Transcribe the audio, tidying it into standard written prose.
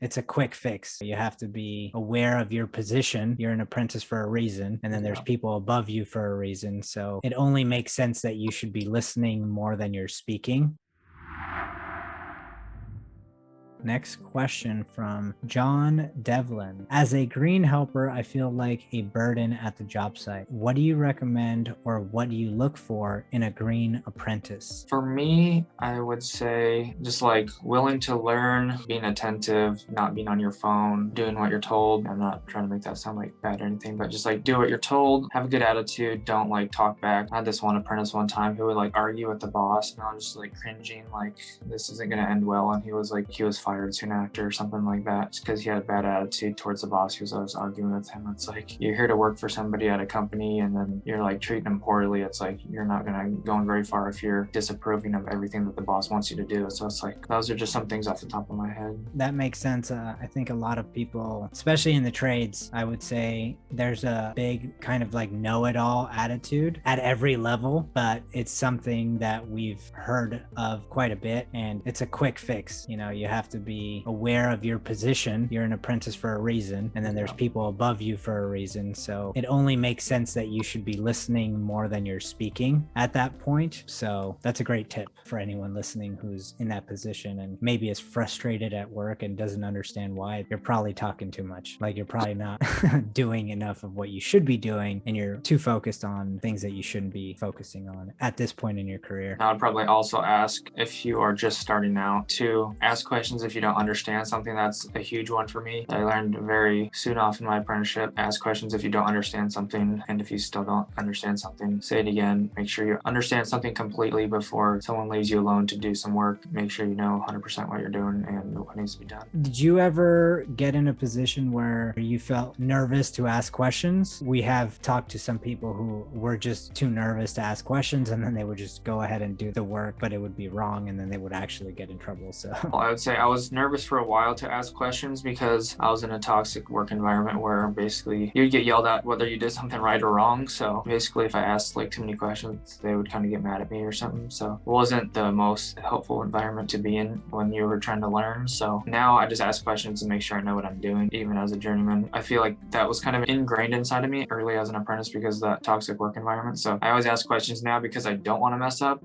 It's a quick fix. You have to be aware of your position. You're an apprentice for a reason, and then there's people above you for a reason. So it only makes sense that you should be listening more than you're speaking. Next question from John Devlin. As a green helper, I feel like a burden at the job site. What do you recommend, or what do you look for in a green apprentice? For me, I would say just like willing to learn, being attentive, not being on your phone, doing what you're told. I'm not trying to make that sound like bad or anything, but just like do what you're told, have a good attitude, don't like talk back. I had this one apprentice one time who would like argue with the boss, and I was just like cringing, like this isn't gonna end well. And he was fired soon after or something like that, just because he had a bad attitude towards the boss because I was arguing with him. It's like you're here to work for somebody at a company, and then you're like treating them poorly. It's like you're not gonna go very far if you're disapproving of everything that the boss wants you to do. So it's like those are just some things off the top of my head. That makes sense. I think a lot of people, especially in the trades, I would say there's a big kind of like know-it-all attitude at every level, but it's something that we've heard of quite a bit, and it's a quick fix. You know, you have to be aware of your position. You're an apprentice for a reason, and then there's people above you for a reason. So it only makes sense that you should be listening more than you're speaking at that point. So that's a great tip for anyone listening who's in that position and maybe is frustrated at work and doesn't understand why. You're probably talking too much. Like you're probably not doing enough of what you should be doing, and you're too focused on things that you shouldn't be focusing on at this point in your career. I would probably also ask, if you are just starting out, to ask questions if you don't understand something. That's a huge one for me. I learned very soon off in my apprenticeship. Ask questions if you don't understand something, and if you still don't understand something, say it again. Make sure you understand something completely before someone leaves you alone to do some work. Make sure you know 100% what you're doing and what needs to be done. Did you ever get in a position where you felt nervous to ask questions? We have talked to some people who were just too nervous to ask questions, and then they would just go ahead and do the work, but it would be wrong, and then they would actually get in trouble. So well, I would say I was nervous for a while to ask questions because I was in a toxic work environment where basically you'd get yelled at whether you did something right or wrong. So basically if I asked like too many questions, they would kind of get mad at me or something. So it wasn't the most helpful environment to be in when you were trying to learn. So now I just ask questions and make sure I know what I'm doing, even as a journeyman. I feel like that was kind of ingrained inside of me early as an apprentice because of that toxic work environment. So I always ask questions now because I don't want to mess up,